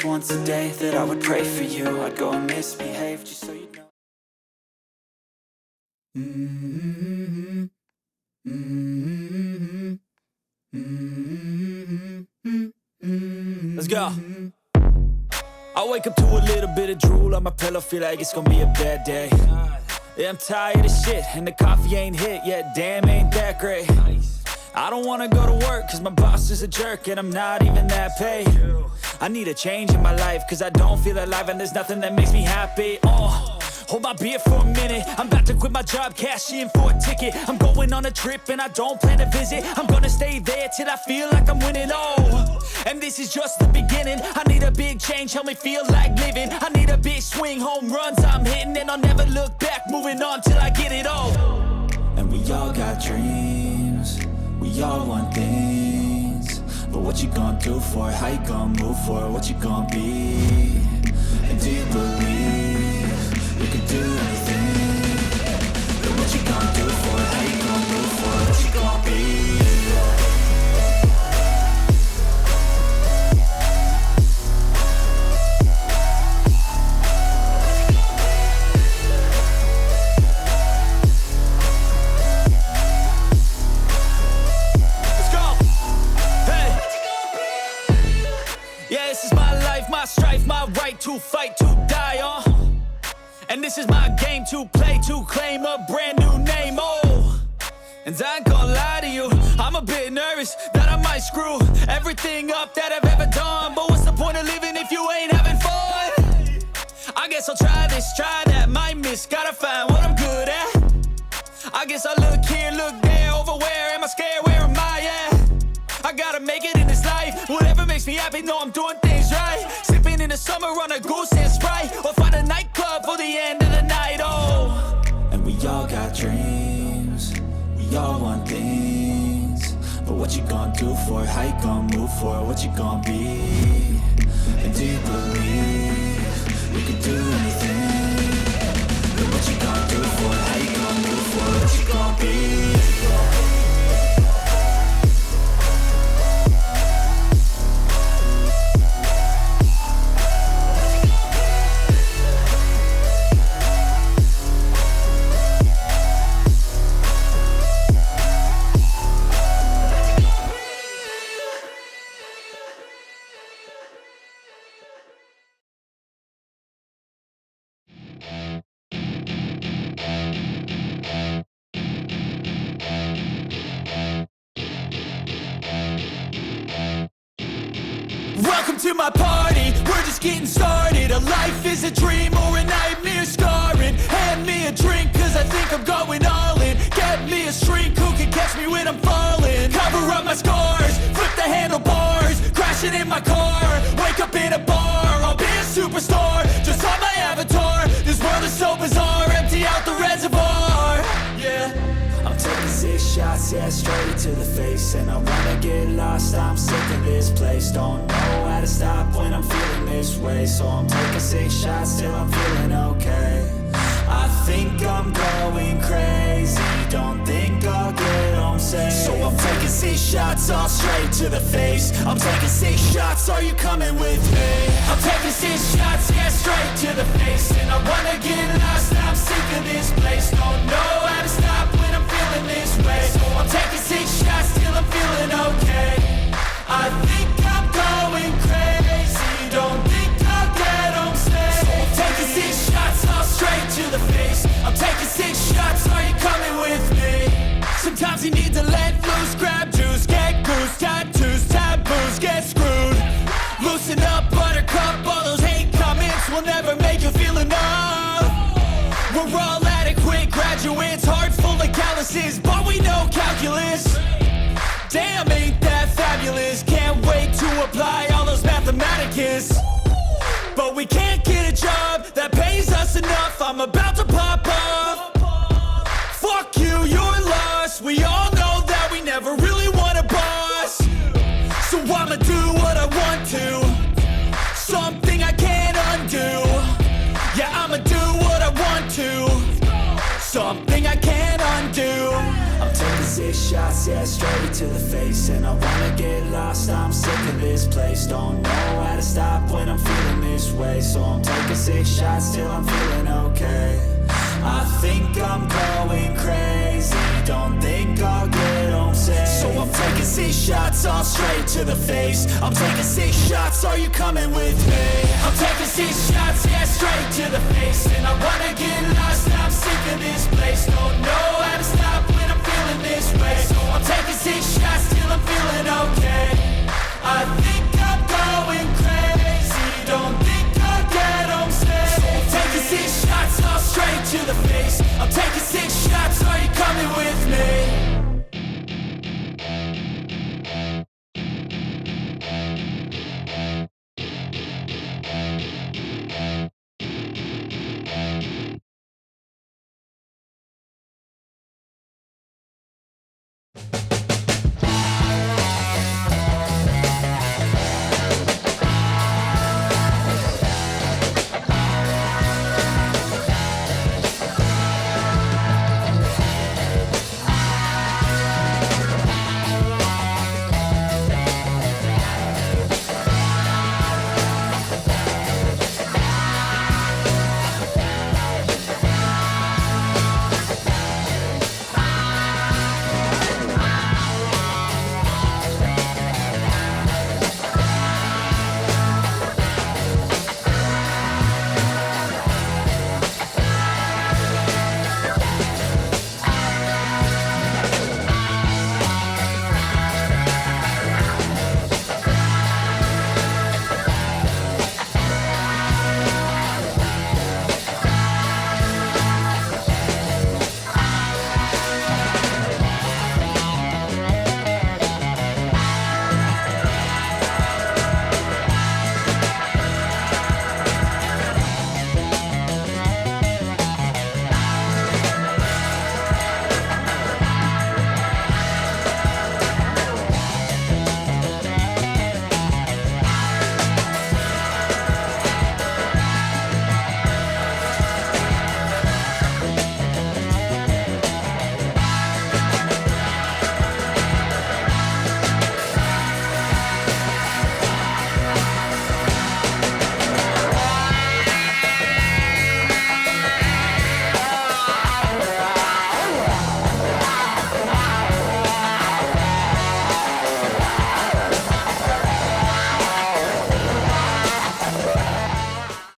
just once a day that I would pray for you. I'd go and misbehave just so you'd know. Let's go. I wake up to a little bit of drool on my pillow, feel like it's gonna be a bad day. Yeah, I'm tired of shit, and the coffee ain't hit yet, damn, ain't that great. I don't wanna go to work, cause my boss is a jerk, and I'm not even that paid. I need a change in my life, cause I don't feel alive, and there's nothing that makes me happy. Hold my beer for a minute, I'm about to quit my job, cash in for a ticket. I'm going on a trip and I don't plan to visit. I'm gonna stay there till I feel like I'm winning, and this is just the beginning. I need a big change, help me feel like living. I need a big swing, home runs I'm hitting, and I'll never look back, moving on till I get it all. And we all got dreams, we all want things, but what you gonna do for it? How you gonna move for it? What you gonna be? And do you believe you can do anything? But what you gonna do for it? How you gonna move for it? What you gonna be? Let's go! Hey! Yeah, this is my life, my strife, my right to fight, to die on. And this is my game to play, to claim a brand new name, And I ain't gonna lie to you, I'm a bit nervous that I might screw everything up that I've ever done. But what's the point of living if you ain't having fun? I guess I'll try this, try that, might miss, gotta find what I'm good at. I guess I look here, look there, over where am I scared, where am I at? I gotta make it in this life, whatever makes me happy, know I'm doing things right. Sipping in the summer on a goose and Sprite, or find a nightclub for the end of the night, And we all got dreams, we all want things, but what you gonna do for it? How you gonna move for it? What you gonna be? And do you believe you can do anything? But what you gonna do for it? How you gonna move for it? What you gonna be? Welcome to my party, we're just getting started. A life is a dream or a nightmare scarring. Hand me a drink cause I think I'm going all in. Get me a shrink who can catch me when I'm falling. Cover up my scars, flip the handlebars, crashing in my car, wake up in a bar. I'll be a superstar, just on my avatar. This world is so bizarre, empty out the reservoir. Yeah, I'm taking 6 shots, yeah, straight to the face. And I wanna get lost, I'm sick of this place. Don't know how to stop when I'm feeling this way. So I'm taking 6 shots till I'm feeling okay. I think I'm going crazy, don't think I'll get home safe. So I'm taking 6 shots, all straight to the face. I'm taking 6 shots, are you coming with me? I'm taking 6 shots, yeah, straight to the face. And I wanna get lost, I'm sick of this place. Don't know how to stop when I'm feeling this way. So I'm taking 6 shots till I'm feeling okay. I think I'm going crazy, don't think I'll get home safe. So I'm taking 6 shots, all straight to the face. I'm taking 6 shots, are you coming with me? Sometimes you need to let loose, grab juice, get goose, tattoos, taboos, get screwed. Loosen up, buttercup, all those hate comments will never make you feel enough. We're all adequate graduates, heart full of calluses, but we know calculus. Damn, ain't that fabulous? Can't wait to apply all those mathematicus. But we can't get a job that pays us enough. I'm about to pop off. Fuck you, you're lost. We all know that we never really want a boss. So I'ma do what I want to, something I can't undo. Yeah, I'ma do what I want to, something I can't undo. I'm taking 6 6 shots, yeah, straight to the face. And I wanna get lost, I'm sick of this place. Don't know how to stop when I'm feeling this way. So I'm taking 6 shots till I'm feeling okay. I think I'm going crazy, don't think I'll get home safe. So I'm taking 6 shots, all straight to the face. I'm taking 6 shots, are you coming with me? I'm taking 6 shots, yeah, straight to the face. And I wanna get